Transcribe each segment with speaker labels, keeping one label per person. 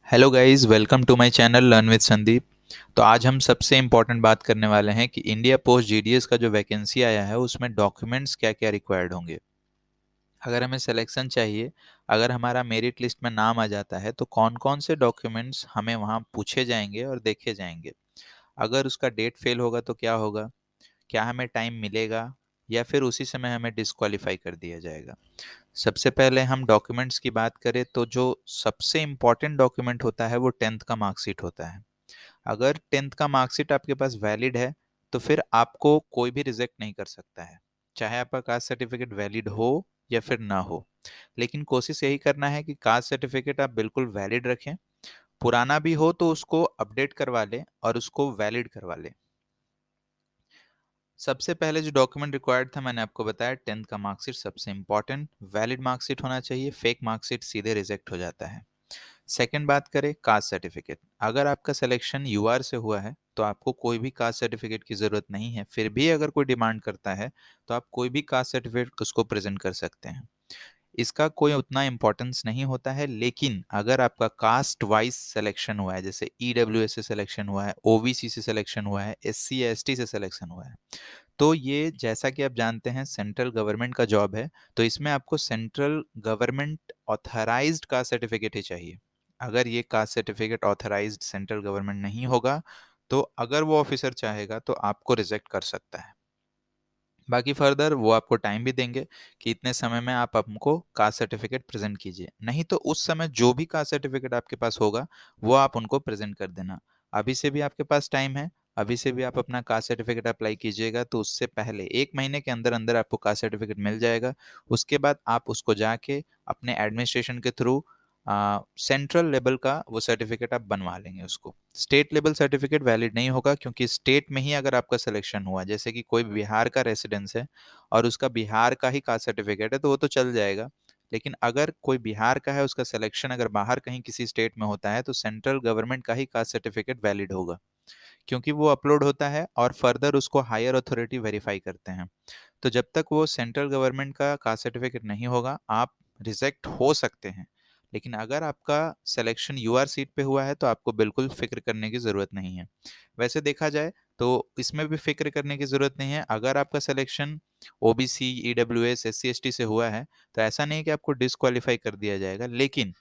Speaker 1: Hello guys, welcome to my channel learn with Sandeep. तो आज हम सबसे इम्पोर्टेंट बात करने वाले हैं कि इंडिया पोस्ट जीडीएस का जो वैकेंसी आया है उसमें डॉक्यूमेंट्स क्या क्या रिक्वायर्ड होंगे। अगर हमें सिलेक्शन चाहिए, अगर हमारा मेरिट लिस्ट में नाम आ जाता है तो कौन कौन से डॉक्यूमेंट्स हमें वहाँ पूछे जाएंगे और देखे जाएंगे। अगर उसका डेट फेल होगा तो क्या होगा, क्या हमें टाइम मिलेगा या फिर उसी समय हमें डिस्क्वालीफाई कर दिया जाएगा। सबसे पहले हम डॉक्यूमेंट्स की बात करें तो जो सबसे इम्पॉर्टेंट डॉक्यूमेंट होता है वो 10th का मार्कशीट होता है। अगर 10th का मार्कशीट आपके पास वैलिड है तो फिर आपको कोई भी रिजेक्ट नहीं कर सकता है, चाहे आपका कास्ट सर्टिफिकेट वैलिड हो या फिर ना हो। लेकिन कोशिश यही करना है कि कास्ट सर्टिफिकेट आप बिल्कुल वैलिड रखें, पुराना भी हो तो उसको अपडेट करवा लें और उसको वैलिड करवा लें। सबसे पहले जो डॉक्यूमेंट रिक्वायर्ड था मैंने आपको बताया, 10th का मार्कशीट सबसे इंपॉर्टेंट वैलिड मार्कशीट होना चाहिए, फेक मार्कशीट सीधे रिजेक्ट हो जाता है। सेकंड बात करें कास्ट सर्टिफिकेट, अगर आपका सिलेक्शन यूआर से हुआ है तो आपको कोई भी कास्ट सर्टिफिकेट की जरूरत नहीं है, फिर भी अगर कोई डिमांड करता है तो आप कोई भी कास्ट सर्टिफिकेट उसको प्रेजेंट कर सकते हैं। इसका कोई उतना इम्पोर्टेंस नहीं होता है, लेकिन अगर आपका कास्ट वाइज सिलेक्शन हुआ है, जैसे ईडब्ल्यूएस से सिलेक्शन हुआ है, ओबीसी से सिलेक्शन हुआ है, एससी या एसटी से सिलेक्शन हुआ है, तो ये जैसा कि आप जानते हैं सेंट्रल गवर्नमेंट का जॉब है, तो इसमें आपको central government authorised caste certificate ही चाहिए। अगर ये caste certificate authorised central government नहीं होगा तो अगर वो ऑफिसर चाहेगा तो आपको रिजेक्ट कर सकता है। बाकी फर्दर वो आपको टाइम भी देंगे कि इतने समय में आप हमको कास्ट सर्टिफिकेट प्रेजेंट कीजिए, नहीं तो उस समय जो भी कास्ट सर्टिफिकेट आपके पास होगा वो आप उनको प्रेजेंट कर देना। अभी से भी आपके पास टाइम है, अभी से भी आप अपना कास्ट सर्टिफिकेट अप्लाई कीजिएगा तो उससे पहले 1 महीने के अंदर अंदर आपको कास्ट सर्टिफिकेट मिल जाएगा। उसके बाद आप उसको जाके अपने एडमिनिस्ट्रेशन के थ्रू सेंट्रल लेवल का वो सर्टिफिकेट आप बनवा लेंगे। उसको स्टेट लेवल सर्टिफिकेट वैलिड नहीं होगा, क्योंकि स्टेट में ही अगर आपका सिलेक्शन हुआ, जैसे कि कोई बिहार का रेसिडेंस है और उसका बिहार का ही कास्ट सर्टिफिकेट है तो वो तो चल जाएगा। लेकिन अगर कोई बिहार का है, उसका सिलेक्शन अगर बाहर कहीं किसी स्टेट में होता है तो सेंट्रल गवर्नमेंट का ही कास्ट सर्टिफिकेट वैलिड होगा, क्योंकि वो अपलोड होता है और फर्दर उसको हायर अथॉरिटी वेरीफाई करते हैं। तो जब तक वो सेंट्रल गवर्नमेंट का कास्ट सर्टिफिकेट नहीं होगा आप रिजेक्ट हो सकते हैं। लेकिन अगर आपका सिलेक्शन यूआर सीट पे हुआ है तो आपको बिल्कुल फिक्र करने की ज़रूरत नहीं है। वैसे देखा जाए तो इसमें भी फिक्र करने की ज़रूरत नहीं है। अगर आपका selection OBC EWS SC ST से हुआ है तो ऐसा नहीं है कि आपको डिस्क्वालीफाई कर दिया जाएगा, लेकिन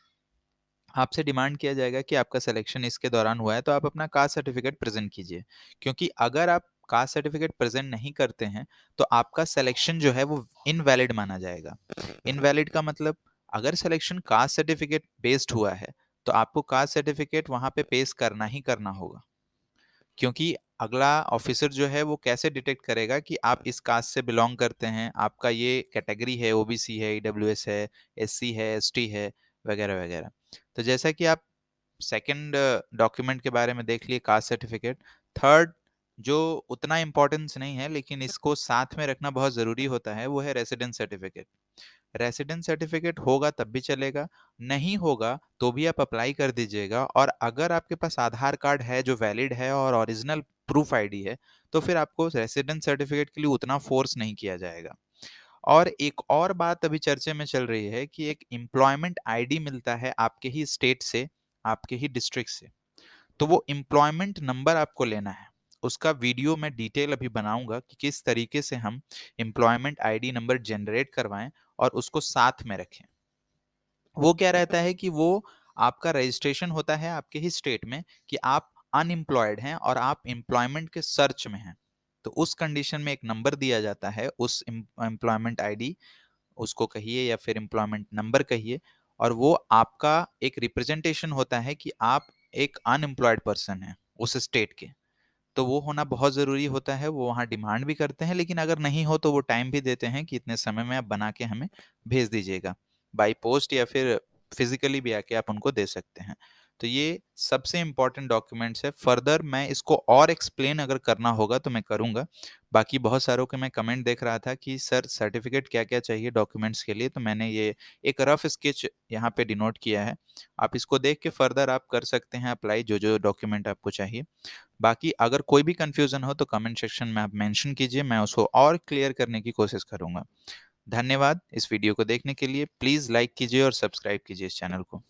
Speaker 1: आपसे डिमांड किया जाएगा कि आपका सिलेक्शन इसके दौरान हुआ है तो आप अपना कास्ट सर्टिफिकेट प्रेजेंट कीजिए। क्योंकि अगर आप कास्ट सर्टिफिकेट प्रेजेंट नहीं करते हैं तो आपका सिलेक्शन जो है वो इनवैलिड माना जाएगा। इनवैलिड का मतलब, अगर सिलेक्शन कास्ट सर्टिफिकेट बेस्ड हुआ है तो आपको कास्ट सर्टिफिकेट वहां पे पेश करना ही करना होगा। क्योंकि अगला ऑफिसर जो है वो कैसे डिटेक्ट करेगा कि आप इस कास्ट से बिलोंग करते हैं, आपका ये कैटेगरी है, ओबीसी है, ईडब्ल्यूएस है, एससी है, एसटी है, वगैरह वगैरह। तो जैसा कि आप सेकंड डॉक्यूमेंट के बारे में देख लिए, कास्ट सर्टिफिकेट। थर्ड, जो उतना इम्पोर्टेंस नहीं है लेकिन इसको साथ में रखना बहुत ज़रूरी होता है, वो है रेसिडेंस सर्टिफिकेट। रेसिडेंस सर्टिफिकेट होगा तब भी चलेगा, नहीं होगा तो भी आप अप्लाई कर दीजिएगा। और अगर आपके पास आधार कार्ड है जो वैलिड है और ओरिजिनल प्रूफ आईडी है तो फिर आपको रेसिडेंस सर्टिफिकेट के लिए उतना फोर्स नहीं किया जाएगा। और एक और बात अभी चर्चे में चल रही है कि एक एम्प्लॉयमेंट आईडी मिलता है आपके ही स्टेट से, आपके ही डिस्ट्रिक्ट से। तो वो एम्प्लॉयमेंट नंबर आपको लेना है। उसका वीडियो मैं डिटेल अभी बनाऊंगा कि किस तरीके से हम एम्प्लॉयमेंट आईडी नंबर जनरेट करवाएं और उसको साथ में रखें। वो क्या रहता है कि वो आपका रजिस्ट्रेशन होता है आपके ही स्टेट में कि आप अनएम्प्लॉयड हैं और आप एम्प्लॉयमेंट के सर्च में हैं। तो उस कंडीशन में एक नंबर दिया जाता है, उस एम्प्लॉयमेंट आईडी उसको कहिए या फिर एम्प्लॉयमेंट नंबर कहिए, और वो आपका एक रिप्रेजेंटेशन होता है कि आप एक अनएम्प्लॉयड पर्सन हैं उस स्टेट के। तो वो होना बहुत ज़रूरी होता है, वो वहाँ डिमांड भी करते हैं, लेकिन अगर नहीं हो तो वो टाइम भी देते हैं कि इतने समय में आप बना के हमें भेज दीजिएगा। बाय पोस्ट या फिर फिजिकली भी आके आप उनको दे सकते हैं। तो ये सबसे इम्पोर्टेंट डॉक्यूमेंट्स है। फर्दर मैं इसको और एक्सप्लेन अगर करना होगा तो मैं करूँगा। बाकी बहुत सारों के मैं कमेंट देख रहा था कि सर सर्टिफिकेट क्या क्या चाहिए डॉक्यूमेंट्स के लिए, तो मैंने ये एक रफ स्केच यहाँ पे डिनोट किया है। आप इसको देख के फर्दर आप कर सकते हैं अप्लाई जो जो डॉक्यूमेंट आपको चाहिए। बाकी अगर कोई भी कंफ्यूजन हो तो कमेंट सेक्शन में आप मेंशन कीजिए, मैं उसको और क्लियर करने की कोशिश करूंगा। धन्यवाद इस वीडियो को देखने के लिए। प्लीज़ लाइक कीजिए और सब्सक्राइब कीजिए इस चैनल को।